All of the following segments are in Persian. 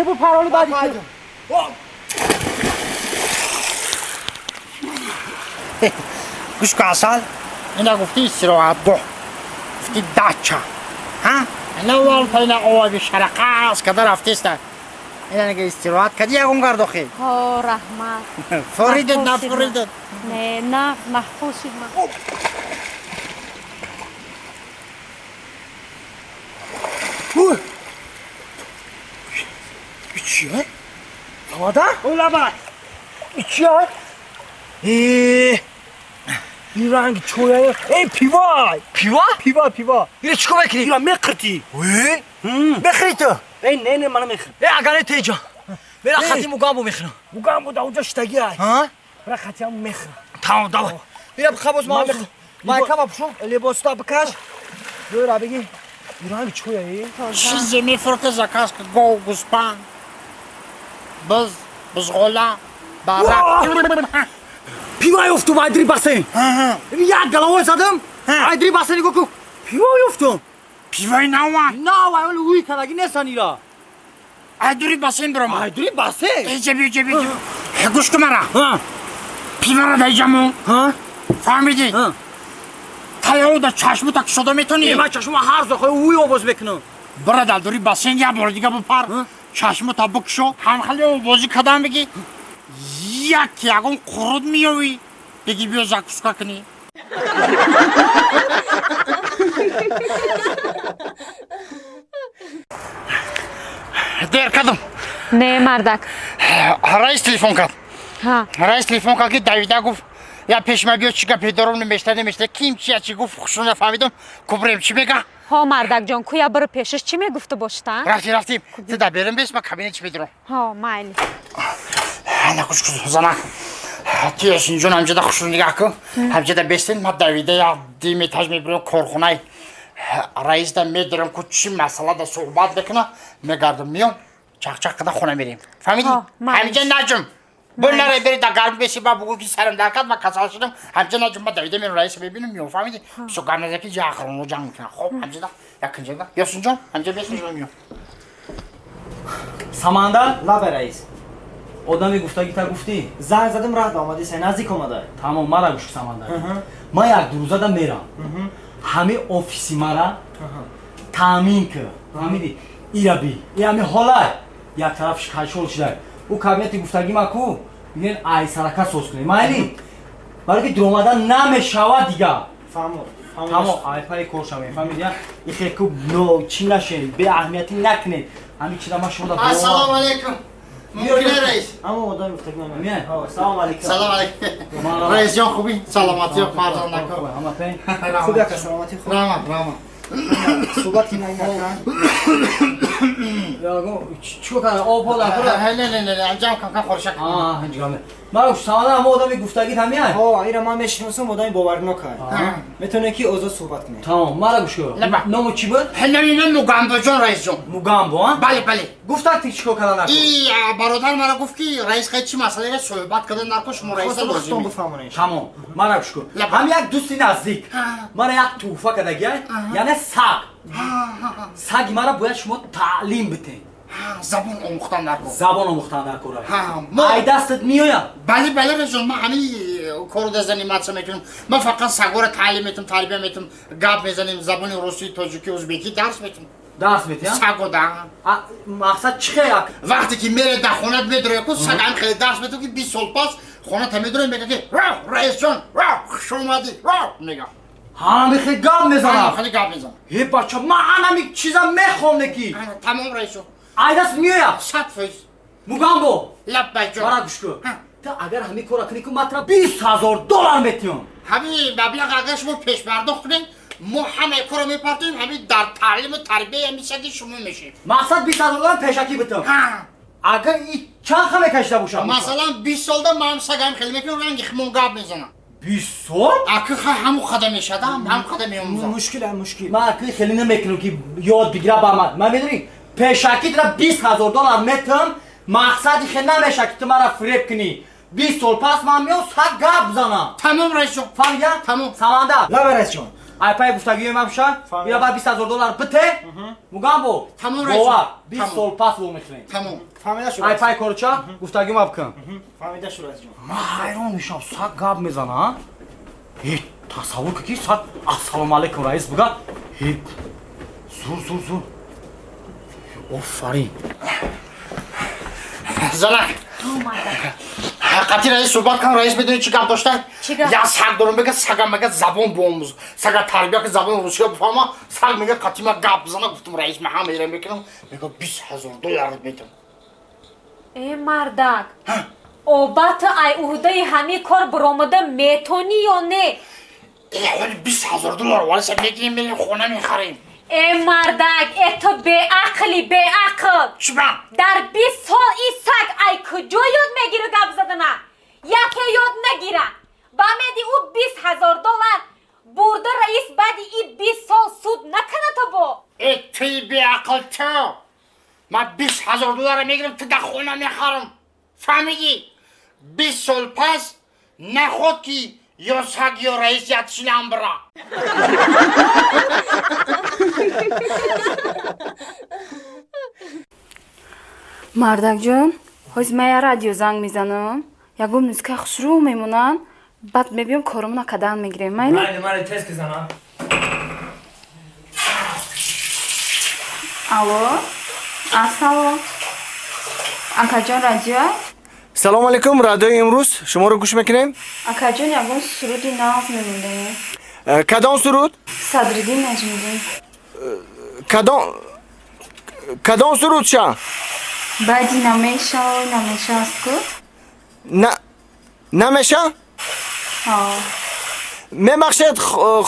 بو پرالو بعدی گوش کن اصل اینا گفتی استراحت گاه گفتی دچه ها اینا والتا اینا آوازی شرقه است که در رفتی است اینا نگه استراحت کدی یکون گرداخی ها رحمت فریدت نه فریدت نه محفوظ شد من چیه؟ آماده؟ اولا باید چیه؟ این رنگ چویه ای پیوای پیوا اینو چیکار میکنی؟ اینو میخورتی وی؟ بخری تو ای نه منو میخور اگر تیجا برا خطی مگامو میخورم بگم بود اونجا شتگی های ها؟ برای خطی هم میخورم تمام دوا بیا بخواست ما میخورم مایکا با پشو لباس تا بکش برو بگی این رنگ چویه چیزی میفروخته زکاس که گو گوسپان بزغولا برق پیوای افتو وایدری باسه یک گلاوه زدم وایدری باسه نگو کو پیوای افتو پیوای نوان نه وای وی کنگی نسانی را ایدوری باسین برام وایدری باسه ایجا بی گوش کن مرا پیوا را دیجمون فهمیدی تایو دا چشمو تک شده میتونی من چشم هر زخواه وی آواز بکنم برا دلدوری باسین یا بار دیگه بپر چشمو تا بکشو هم خیلی بازی کدام بگی یکون قرود میوی بگی بیا زکوسکا کنی دیر کدوم نه مردک رئیس تلفن کرد ها رئیس تلفن کرد که دویده گفت یا پیش ما بیا چیکار پیدارم نمیشته کیم چی گفت خوشون نفهمیدم کبریم چی میگه ها مردک جان کویا برو پیشش چی میگفته باشتن رفتیم تو دا بریم بیس ما کابینه چی پیدارم ها مایلی نه خوش زنا تیش اینجا همجا دا خوشون نگاه کن همجا دا بیستین ما دویده یا دیم اتاج میبریم کارخونه رئیس دا میدارم که چی مسئله دا صحبت بکنه میگردم میام چاق کده خونه میریم فهمیدی؟ همینجا نجم بول نره بری دا گرم بسی با بگو که سرم درکت و کسال شدم همینجا نجم با دویده میرم رئیس ببینم میام فهمیدی؟ سو گرم نزدکی جا آخرون رو جنگ میکنه خب همینجا دا یکنجا دا یاسون جان همینجا بیستین میام سمندر لب رئیس آدمی گفتگی تا گفتی زنگ زدم راه آمدی سه نزدیک اومده تمام مرا گوش سمندر ما یک دو روزه دا میرم همه آفیسی مرا تامین که فهمیدی ایرا بی ای همه حالا یک طرفش کشول شده او کابینت گفتگی ما کو میگن ای سرکه سوز کنی مایلی برای که درومدن نمیشود دیگه تمام ای پای کورشم فهمیدی این خیلی نو چی نشه به اهمیتی نکنه همین چیزا ما شما دا السلام علیکم ممکنه رئیس اما آدم گفتگی من میان سلام علیکم سلام علیکم رئیس جان خوبی سلامتی و فرزند نکن همه پین خوب یک سلامتی خوب راما صحبت کنیم نکن یا گو چیکار کنه آب بالا نه انجام کن خورشک انجامه ما ساده هم آدمی گفتگی همیه ها اینا من میشناسم آدمی باور نکنه میتونه کی اوضاع صحبت کنه تمام مرا گوش کن نامو چی بود نه مگامبو جان رئیس جان مگامبو ها بله گفتن چیکار کردن نکن ای برادر مرا گفت که رئیس خیلی چی مسئله صحبت کردن نکن شما رئیس خواستم بفهمونش تمام مرا گوش کن هم یک دوستی نزدیک من یک توفه کدگی یعنی سگ مرا باید شما تعلیم بده زبان آموختن نکن زبان آموختن نکن ما ای دستت میآید بله رئیس جان ما همین کارو دزنی ماتسا میکنیم ما فقط سگا رو تعلیم میتونم تربیه میتونم گپ میزنیم زبان روسی تاجیکی ازبکی درس میتونم درس میدی سگو ده مقصد چیه وقتی که میره در خونت میدره که سگ هم خیلی درس میتونم که 20 سال پس خونت میدره میگه که رئیس جان خوش اومدی میگه همه خیلی گپ میزنم خیلی گپ میزنم هی بچه من همین چیزا میخوام نکی تمام رئیس جان ای دست میآید 100% مگامبو لب جان مرا گوش کن تا اگر همین کارا کنی که مطلب 20,000 دلار میتیم همین مبلغ اگر شما پیش پرداخت کنین ما همه کارو میپردیم همین در تعلیم و تربیه همین سگی شما میشیم مقصد 20,000 دلار پیشکی بتم اگر این چند خمه کشیده باشم مثلا 20 سال ده من سگم خیلی میکنم رنگ خمون گپ میزنم 20 سال اگه همون خدم میشدم هم خدم میاموزم مشکل من اگه خیلی نمیکنم که یاد بگیره با من میدونی پیشکی در 20,000 دلار میتم مقصدی خیلی نمیشه که تو مرا فریب کنی 20 سال پس من میام سگ گپ بزنم تمام رئیس جان فهمیدی؟ تمام سمندر لا رئیس جان айпай гуфтагиёи ман пуша ира ба $20,000 бите мугам бо Тамом, раис. бовар 20 Тамом. сол пас ло мехлем Тамом. фаҳмида шуд айпай корча гуфтагиё ма бикун фаҳмида шуд раис ҷон ма ҳайрон мешавам саг гап мезана тасаввур ки саг ассалому алайкум раис буга зур офарин Занак. Haqiqati rais suhbat kan rais beduni chi gap doshta? Chi gap? Ya sag dorim bega sagam mega zabon bomuz. Saga tarbiya ki zabon rusya bufama sag mega qatima gap zana guftum rais ma ham eram bekinam. Mega $20,000 medim. ای مردک اوبات ای عهده همی کار برآمده میتونی یا نه؟ Wali $20,000 wali sen megiyim benim khona mikharim. ای مردک ای تو به عقلی به عقل Chibam. در 20 سال این سگ ای کجا یاد میگیره گپ زدنه یکی یاد نگیره بامیدی او $20,000 برده رئیس بعدی این 20 سال سود نکنه تو با Eti bir akıl to. Ma $20,000 megirim tıda khona mikharim. Famidi. 20 sol pas ne khod ki yo sag yo rais yatishini bira. мардак ҷон ҳоз мая радио занг мезанам ягон нуска хушрӯ мемонанд баъд мебиём коромона кадан мегирем майли майли тез кизанам алло ассалом акаҷон радио салому алайкум радиои имрӯз шуморо гӯш мекунем акаҷон ягон суруди нағз мемондаем кадом суруд садриддин наҷмиддин кадом суруд ша баъди намеша аст ку намеша мебахшед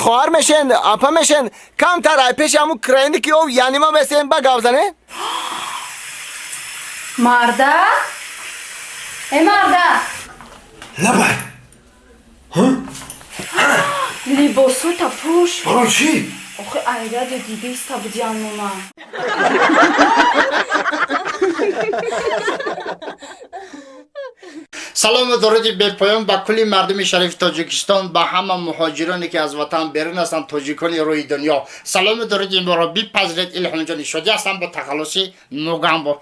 хоҳар мешен апа мешен камтар ай пеши ҳамун краини ки ов янима месен ба гап занед мардак мардак Labay. либосота пӯш Baron chi? охи ай радио дида иста будиам муман سلام و درود به پایان با کلی مردم شریف تاجیکستان با همه مهاجرانی که از وطن بیرون هستند تاجیکان روی دنیا سلام و درود ما را بپذیرید الهام جان شادی هستم با تخلصی نوگامبو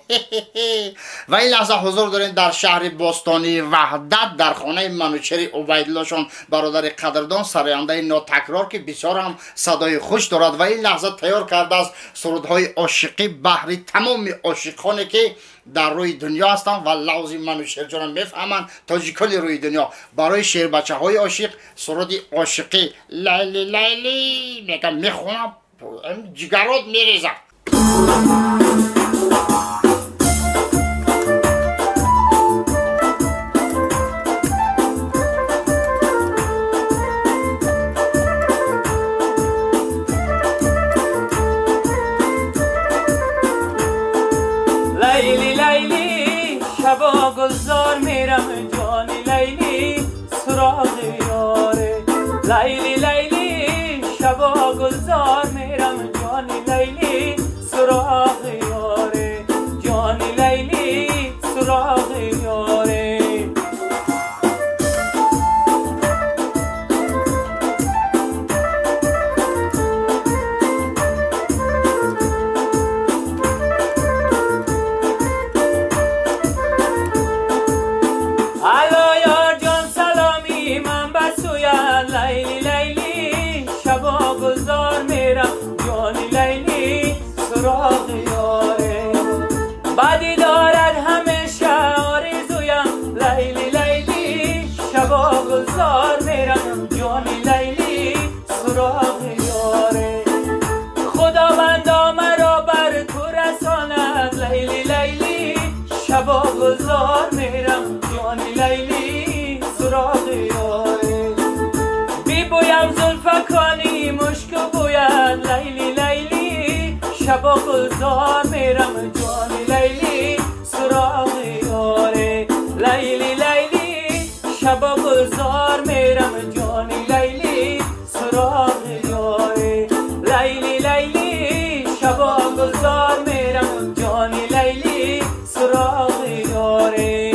و این لحظه حضور داریم در شهر باستانی وحدت در خانه منوچهر عبیدالله شان برادر قدردان سراینده ناتکرار که بسیار هم صدای خوش دارد و این لحظه تیار کرده است سرودهای عاشقی بهر تمام عاشقانی که در روی دنیا هستند و لفظ منوچهر جان میفهمند تاجیکان روی دنیا برای شیر بچه های عاشق سرود عاشقی لیلی لیلی میگم میخونم جگرات میریزم لیلی لیلی شبا گلزار میرم جانی لیلی سراغ یاره لیلی لیلی شبا گلزار میرم جانی لیلی سراغ یاره جانی لیلی سراغ یاره الو یار جان سلامی من بسویت لیلی لیلی شبا گلزار میرم جانی لیلی سراغ یاره بدی دارد همیشه آرزویم لیلی لیلی شبا گلزار میرم جانی لیلی سراغ یاره خداوندا مرا بر تو رساند لیلی لیلی شبا گلزار میرم جانی لیلی سراغ یاره بی بویم زلفکانی مشک بوید لیلی لیلی شبا گلزار میرم جانی لیلی سراغ یاره لیلی لیلی شبا گلزار میرم جانی لیلی سراغ یاره لیلی لیلی شبا گلزار میرم جانی لیلی سراغ یاره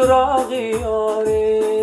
سراغ یاره